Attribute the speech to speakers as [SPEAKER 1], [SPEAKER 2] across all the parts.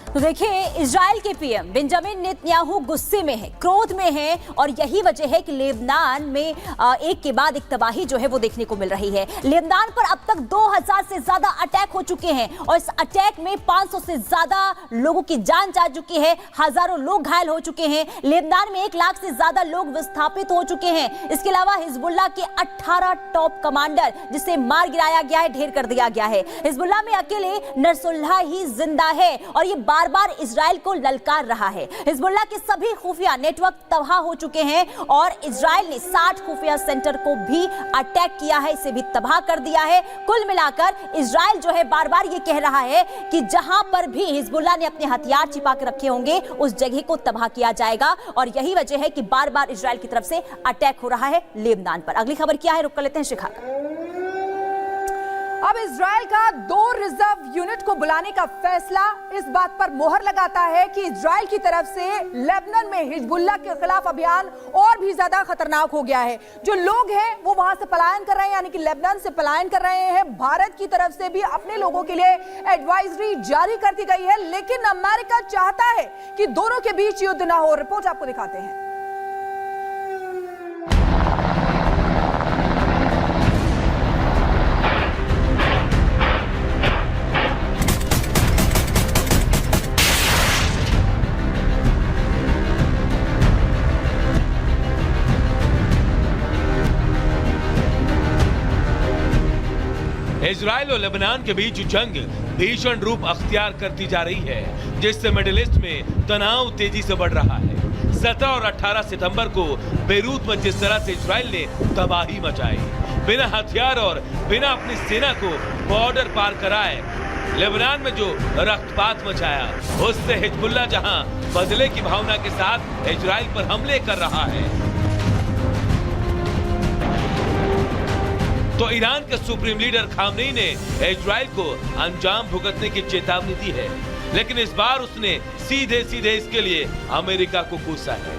[SPEAKER 1] तो देखिए, इजराइल के पीएम बेंजामिन नेतन्याहू गुस्से में है, क्रोध में है और यही वजह है कि लेबनान में एक के बाद एक तबाही जो है वो देखने को मिल रही है। लेबनान पर अब तक 2000 से ज्यादा अटैक हो चुके हैं और इस अटैक में 500 से ज्यादा लोगों की जान जा चुकी है, हजारों लोग घायल हो चुके हैं। लेबनान में 1 लाख से ज्यादा लोग विस्थापित हो चुके हैं। इसके अलावा हिजबुल्लाह के 18 टॉप कमांडर जिसे मार गिराया गया है, ढेर कर दिया गया है। हिजबुल्लाह में अकेले नसरुल्लाह ही जिंदा है और ये बार बार इजराइल को ललकार रहा है। हिजबुल्लाह के सभी खुफिया नेटवर्क तबाह हो चुके हैं और इजराइल ने 60 खुफिया सेंटर को भी अटैक किया है, इसे भी तबाह कर दिया है। कुल मिलाकर इजराइल जो है बार बार ये कह रहा है कि जहां पर भी हिजबुल्लाह ने अपने हथियार छिपा कर रखे होंगे उस जगह को तबाह किया जाएगा और यही वजह है कि बार बार इजराइल की तरफ से अटैक हो रहा है लेबनान पर। अगली खबर क्या है, रुक कर लेते हैं शिखा।
[SPEAKER 2] अब इजराइल का 2 रिजर्व यूनिट को बुलाने का फैसला इस बात पर मोहर लगाता है कि इजराइल की तरफ से लेबनान में हिजबुल्लाह के खिलाफ अभियान और भी ज्यादा खतरनाक हो गया है। जो लोग हैं वो वहां से पलायन कर रहे हैं, यानी कि लेबनान से पलायन कर रहे हैं। भारत की तरफ से भी अपने लोगों के लिए एडवाइजरी जारी कर दी गई है, लेकिन अमेरिका चाहता है कि दोनों के बीच युद्ध ना हो। रिपोर्ट आपको दिखाते हैं।
[SPEAKER 3] इजराइल और लेबनान के बीच जंग भीषण रूप अख्तियार करती जा रही है, जिससे मिडिल ईस्ट में तनाव तेजी से बढ़ रहा है। 17 और 18 सितंबर को बेरूत में जिस तरह से इजराइल ने तबाही मचाई, बिना हथियार और बिना अपनी सेना को बॉर्डर पार कराए लेबनान में जो रक्तपात मचाया, उससे हिजबुल्लाह जहां बदले की भावना के साथ इजराइल पर हमले कर रहा है, तो ईरान के सुप्रीम लीडर खामनेई ने इजराइल को अंजाम भुगतने की चेतावनी दी है। लेकिन इस बार उसने सीधे सीधे इसके लिए अमेरिका को कोसा है।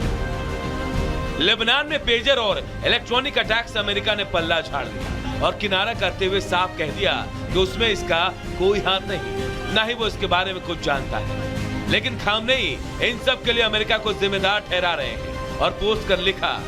[SPEAKER 3] लेबनान में पेजर और इलेक्ट्रॉनिक अटैक से अमेरिका ने पल्ला झाड़ दिया और किनारा करते हुए साफ कह दिया कि उसमें इसका कोई हाथ नहीं, ना ही वो इसके बारे में कुछ जानता है। लेकिन खामनेई इन सब के लिए अमेरिका को जिम्मेदार ठहरा रहे हैं और पोस्ट कर लिखा,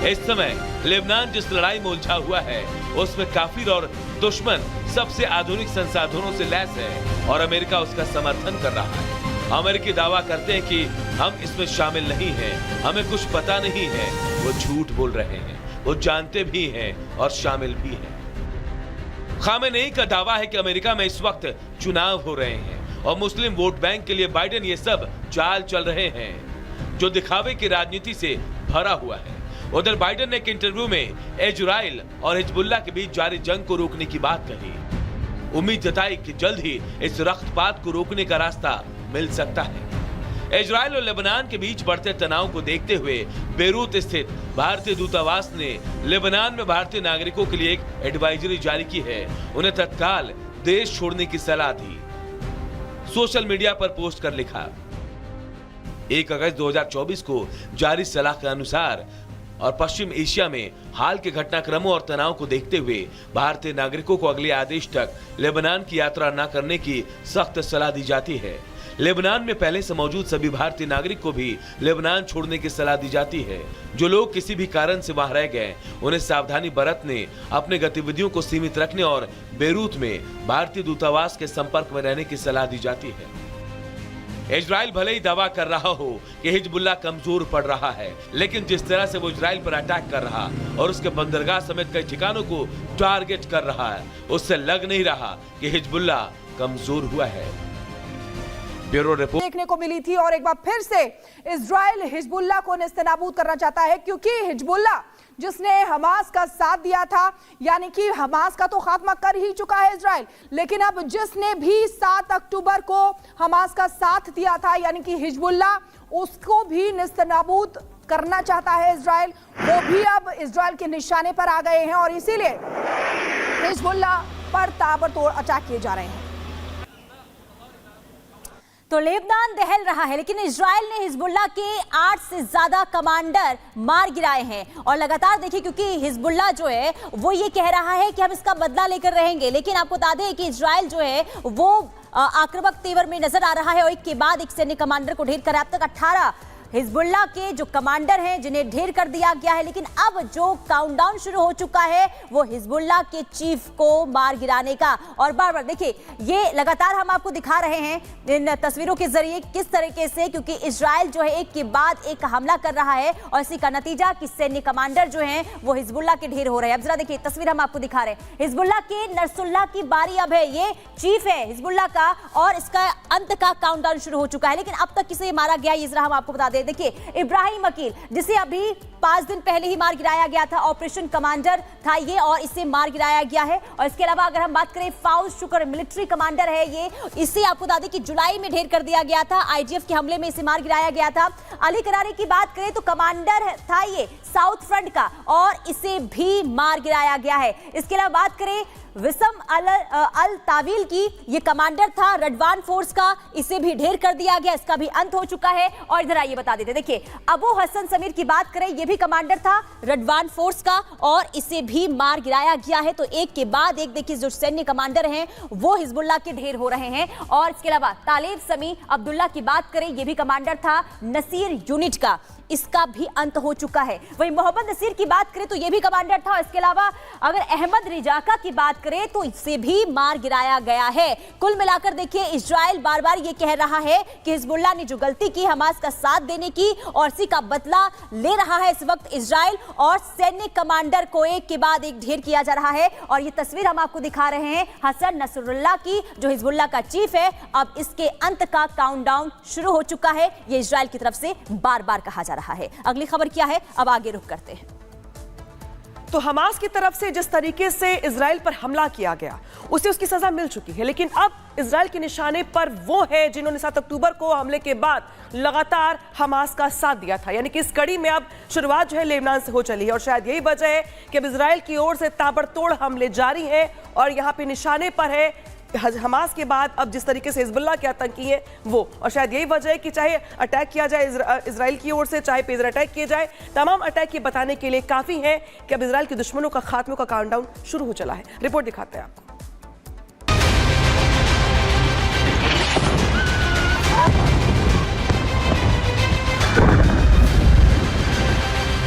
[SPEAKER 3] इस समय लेबनान जिस लड़ाई में उलझा हुआ है उसमें काफिर और दुश्मन सबसे आधुनिक संसाधनों से लैस है और अमेरिका उसका समर्थन कर रहा है। अमेरिकी दावा करते हैं कि हम इसमें शामिल नहीं हैं, हमें कुछ पता नहीं है। वो झूठ बोल रहे हैं, वो जानते भी हैं और शामिल भी हैं। खामेनेई का दावा है कि अमेरिका में इस वक्त चुनाव हो रहे हैं और मुस्लिम वोट बैंक के लिए बाइडेन ये सब चाल चल रहे हैं, जो दिखावे की राजनीति से भरा हुआ है। उधर बाइडेन ने एक इंटरव्यू में इजराइल और हिजबुल्लाह के बीच जारी जंग को रोकने की बात कही। उम्मीद जताई कि जल्द ही इस रक्तपात को रोकने का रास्ता मिल सकता है। इजराइल और लेबनान के बीच बढ़ते तनाव को देखते हुए बेरूत स्थित भारतीय दूतावास ने लेबनान में भारतीय नागरिकों के लिए एक एडवाइजरी जारी की है। उन्हें तत्काल देश छोड़ने की सलाह दी। सोशल मीडिया पर पोस्ट कर लिखा, 1 अगस्त 2024 को जारी सलाह के अनुसार और पश्चिम एशिया में हाल के घटनाक्रमों और तनाव को देखते हुए भारतीय नागरिकों को अगले आदेश तक लेबनान की यात्रा न करने की सख्त सलाह दी जाती है। लेबनान में पहले से मौजूद सभी भारतीय नागरिक को भी लेबनान छोड़ने की सलाह दी जाती है। जो लोग किसी भी कारण से वहां रह गए उन्हें सावधानी बरतने, अपने गतिविधियों को सीमित रखने और बेरूत में भारतीय दूतावास के संपर्क में रहने की सलाह दी जाती है। इजराइल भले ही दावा कर रहा हो कि हिजबुल्लाह कमजोर पड़ रहा है, लेकिन जिस तरह से वो इजराइल पर अटैक कर रहा और उसके बंदरगाह समेत कई ठिकानों को टारगेट कर रहा है, उससे लग नहीं रहा कि हिजबुल्लाह कमजोर हुआ है। ब्यूरो रिपोर्ट
[SPEAKER 2] देखने को मिली थी और एक बार फिर से इजराइल हिजबुल्लाह को नेस्तनाबूद करना चाहता है, क्योंकि हिजबुल्लाह जिसने हमास का साथ दिया था, यानी कि हमास का तो खात्मा कर ही चुका है इजराइल, लेकिन अब जिसने भी 7 अक्टूबर को हमास का साथ दिया था, यानी कि हिजबुल्लाह, उसको भी नेस्तनाबूद करना चाहता है इजराइल। वो भी अब इजराइल के निशाने पर आ गए हैं और इसीलिए हिजबुल्लाह पर ताबड़तोड़ अटैक किए जा रहे हैं।
[SPEAKER 1] तो लेबनान दहल रहा है, लेकिन इजराइल ने हिजबुल्लाह के 8 से ज्यादा कमांडर मार गिराए हैं। और लगातार देखिए, क्योंकि हिजबुल्लाह जो है वो ये कह रहा है कि हम इसका बदला लेकर रहेंगे, लेकिन आपको बता दें कि इजराइल जो है वो आक्रामक तेवर में नजर आ रहा है और एक के बाद एक सैन्य कमांडर को ढेर कर अब तक 18 हिजबुल्लाह के जो कमांडर हैं जिन्हें ढेर कर दिया गया है। लेकिन अब जो काउंटडाउन शुरू हो चुका है वो हिजबुल्लाह के चीफ को मार गिराने का। और बार बार देखिए, ये लगातार हम आपको दिखा रहे हैं इन तस्वीरों के जरिए किस तरीके से, क्योंकि इजराइल जो है एक के बाद एक हमला कर रहा है और इसी का नतीजा कि सैन्य कमांडर जो हैं वो हिजबुल्लाह के ढेर हो रहे हैं। अब जरा देखिए तस्वीर हम आपको दिखा रहे हैं, हिजबुल्लाह के नसरुल्लाह की बारी अब है। ये चीफ है हिजबुल्लाह का और इसका अंत का काउंटडाउन शुरू हो चुका है। लेकिन अब तक किसे मारा गया ये जरा हम आपको बता दें। देखिए, इब्राहिम अकील, जिसे अभी 5 दिन पहले ही मार गिराया गया था, ऑपरेशन कमांडर था ये और इसे मार गिराया गया है। और इसके अलावा अगर हम बात करें, फाउज शुक्र मिलिट्री कमांडर है ये, इसे आपको बता दें कि जुलाई में ढेर कर दिया गया था, आईजीएफ के हमले में इसे मार गिराया गया था। अली करारी की बात करें तो कमांडर था ये साउथ फ्रंट का और इसे भी मार गिराया गया है। इसके अलावा बात करें विसम अल तावील की, ये कमांडर था रडवान फोर्स का, इसे भी ढेर कर दिया गया, इसका भी अंत हो चुका है। और इधर आइए बता देते, देखिए अबू हसन समीर की बात करें, ये भी कमांडर था रडवान फोर्स का और इसे भी मार गिराया गया है। तो एक के बाद एक देखिए जो सैन्य कमांडर हैं वो हिजबुल्लाह के ढेर हो रहे हैं। और इसके अलावा तालेब समी अब्दुल्ला की बात करें, ये भी कमांडर था नसीर यूनिट का, इसका भी अंत हो चुका है। वहीं मोहम्मद नसीर की बात करें तो यह भी कमांडर था। इसके अलावा अगर अहमद रिजाका की बात करें तो इसे भी मार गिराया गया है। कुल मिलाकर देखिए, इजराइल बार बार ये कह रहा है कि हिजबुल्लाह ने जो गलती की हमास का साथ देने की और इसी का बदला ले रहा है इस वक्त इजराइल, और सैन्य कमांडर को एक के बाद एक ढेर किया जा रहा है। और ये तस्वीर हम आपको दिखा रहे हैं हसन नसरुल्लाह की, जो हिजबुल्लाह का चीफ है। अब इसके अंत का काउंटडाउन शुरू हो चुका है, ये इजराइल की तरफ से बार बार कहा जा रहा है। अगली खबर क्या है, अब आगे रुख करते हैं।
[SPEAKER 4] तो हमास की तरफ से जिस तरीके से इजराइल पर हमला किया गया उसे उसकी सजा मिल चुकी है, लेकिन अब इजराइल के निशाने पर वो है जिन्होंने 7 अक्टूबर को हमले के बाद लगातार हमास का साथ दिया था। यानी कि इस कड़ी में अब शुरुआत जो है लेबनान से हो चली है और शायद यही वजह है कि अब इजराइल की ओर से ताबड़तोड़ हमले जारी हैं और यहाँ पे निशाने पर है हमास के बाद अब जिस तरीके से हिजबुल्लाह के आतंकी है वो। और शायद यही वजह है कि चाहे अटैक किया जाए इजराइल की ओर से, चाहे पेजर अटैक किए जाए, तमाम अटैक ये बताने के लिए काफी है कि अब इजराइल के दुश्मनों का खात्मे का काउंटडाउन शुरू हो चला है। रिपोर्ट दिखाते हैं आपको।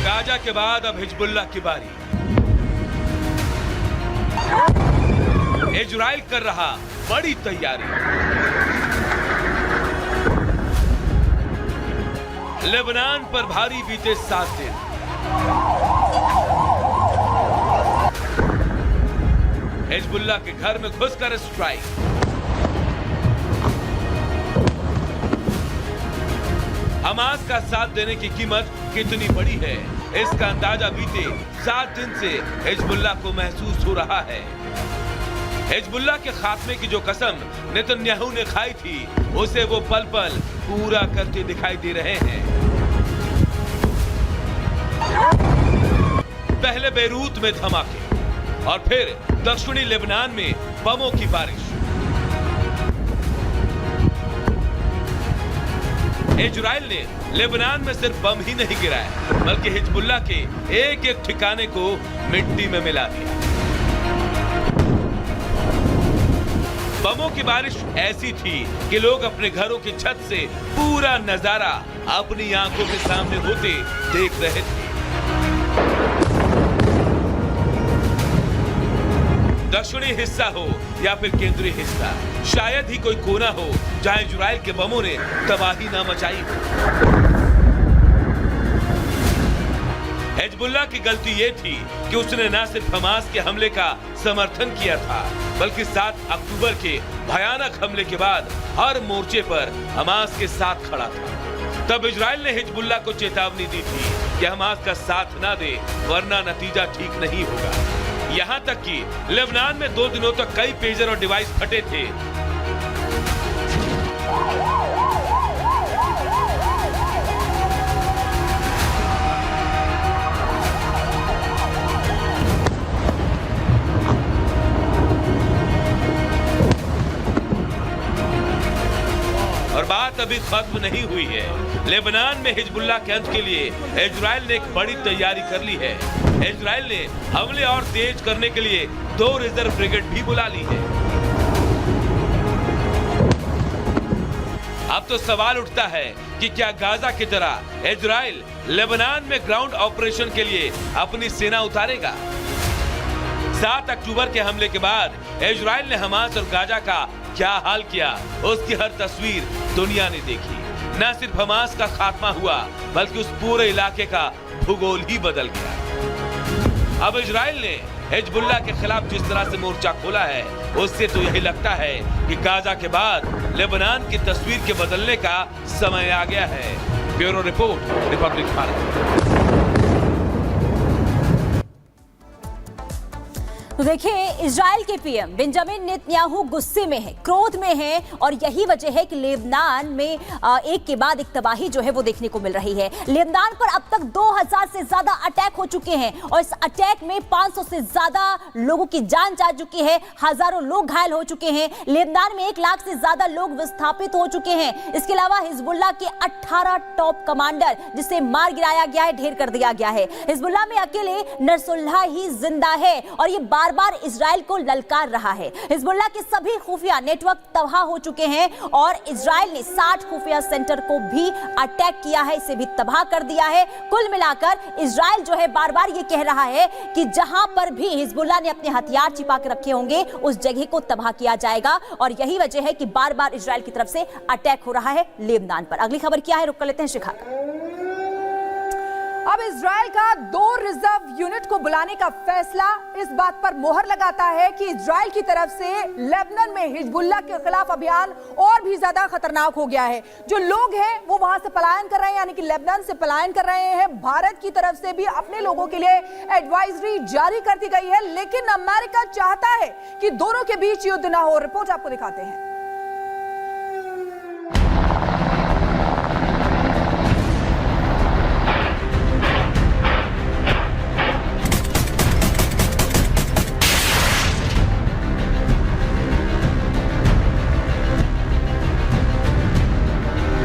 [SPEAKER 3] गाजा के बाद अब हिजबुल्लाह की बारी। इजराइल कर रहा बड़ी तैयारी। लेबनान पर भारी बीते 7 दिन। हिजबुल्लाह के घर में घुसकर स्ट्राइक। हमास का साथ देने की कीमत कितनी बड़ी है, इसका अंदाजा बीते 7 दिन से हिजबुल्लाह को महसूस हो रहा है। हिजबुल्लाह के खात्मे की जो कसम नेतन्याहू ने खाई थी उसे वो पल पल पूरा करते दिखाई दे रहे हैं। पहले बेरूत में धमाके और फिर दक्षिणी लेबनान में बमों की बारिश। इजराइल ने लेबनान में सिर्फ बम ही नहीं गिराया बल्कि हिजबुल्लाह के एक एक ठिकाने को मिट्टी में मिला दिया। बमों की बारिश ऐसी थी कि लोग अपने घरों की छत से पूरा नजारा अपनी आंखों के सामने होते देख रहे थे। दक्षिणी हिस्सा हो या फिर केंद्रीय हिस्सा, शायद ही कोई कोना हो जहां इजराइल के बमों ने तबाही ना मचाई हो। हिजबुल्लाह की गलती ये थी कि उसने न सिर्फ हमास के हमले का समर्थन किया था बल्कि 7 अक्टूबर के भयानक हमले के बाद हर मोर्चे पर हमास के साथ खड़ा था। तब इजराइल ने हिजबुल्लाह को चेतावनी दी थी कि हमास का साथ ना दे वरना नतीजा ठीक नहीं होगा। यहाँ तक कि लेबनान में 2 दिनों तक कई पेजर और डिवाइस फटे थे। और बात अभी खत्म नहीं हुई है। लेबनान में हिजबुल्लाह के अंत के लिए इजराइल ने एक बड़ी तैयारी कर ली है। इजराइल ने हमले और तेज करने के लिए 2 रिजर्व ब्रिगेड भी बुला ली है। अब तो सवाल उठता है कि क्या गाजा की तरह इजराइल लेबनान में ग्राउंड ऑपरेशन के लिए अपनी सेना उतारेगा? 7 अक्टूबर के हमले के बाद इजराइल ने हमास और गाजा का क्या हाल किया, उसकी हर तस्वीर दुनिया ने देखी। न सिर्फ हमास का खात्मा हुआ, बल्कि उस पूरे इलाके का भूगोल ही बदल गया। अब इजराइल ने हिजबुल्लाह के खिलाफ जिस तरह से मोर्चा खोला है, उससे तो यही लगता है कि गाजा के बाद लेबनान की तस्वीर के बदलने का समय आ गया है। Bureau report, Republic Bharat.
[SPEAKER 1] तो देखिए, इजराइल के पीएम बेंजामिन नेतन्याहू गुस्से में है, क्रोध में है और यही वजह है कि लेबनान में एक के बाद एक तबाही जो है वो देखने को मिल रही है। लेबनान पर अब तक 2000 से ज्यादा अटैक हो चुके हैं और इस अटैक में 500 से ज्यादा लोगों की जान जा चुकी है, हजारों लोग घायल हो चुके हैं। लेबनान में 1 लाख से ज्यादा लोग विस्थापित हो चुके हैं। इसके अलावा हिजबुल्लाह के 18 टॉप कमांडर जिसे मार गिराया गया है, ढेर कर दिया गया है। हिजबुल्लाह में अकेले नसरुल्लाह ही जिंदा है और ये बार बार इजराइल को ललकार रहा है। हिजबुल्लाह के सभी खुफिया नेटवर्क तबाह हो चुके हैं और इजराइल ने 60 खुफिया सेंटर को भी अटैक किया है, इसे भी तबाह कर दिया है। कुल मिलाकर इजराइल जो है बार बार ये कह रहा है कि जहां पर भी हिजबुल्लाह ने अपने हथियार छिपा के रखे होंगे उस जगह को तबाह किया जाएगा और यही वजह है कि बार बार इजराइल की तरफ से अटैक हो रहा है लेबनान पर। अगली खबर क्या है, रुक कर लेते हैं शिखा।
[SPEAKER 2] अब इजराइल का 2 रिजर्व यूनिट को बुलाने का फैसला इस बात पर मोहर लगाता है कि इजराइल की तरफ से लेबनान में हिजबुल्लाह के खिलाफ अभियान और भी ज्यादा खतरनाक हो गया है। जो लोग हैं वो वहां से पलायन कर रहे हैं, यानी कि लेबनान से पलायन कर रहे हैं। भारत की तरफ से भी अपने लोगों के लिए एडवाइजरी जारी कर दी गई है, लेकिन अमेरिका चाहता है कि दोनों के बीच युद्ध ना हो। रिपोर्ट आपको दिखाते हैं।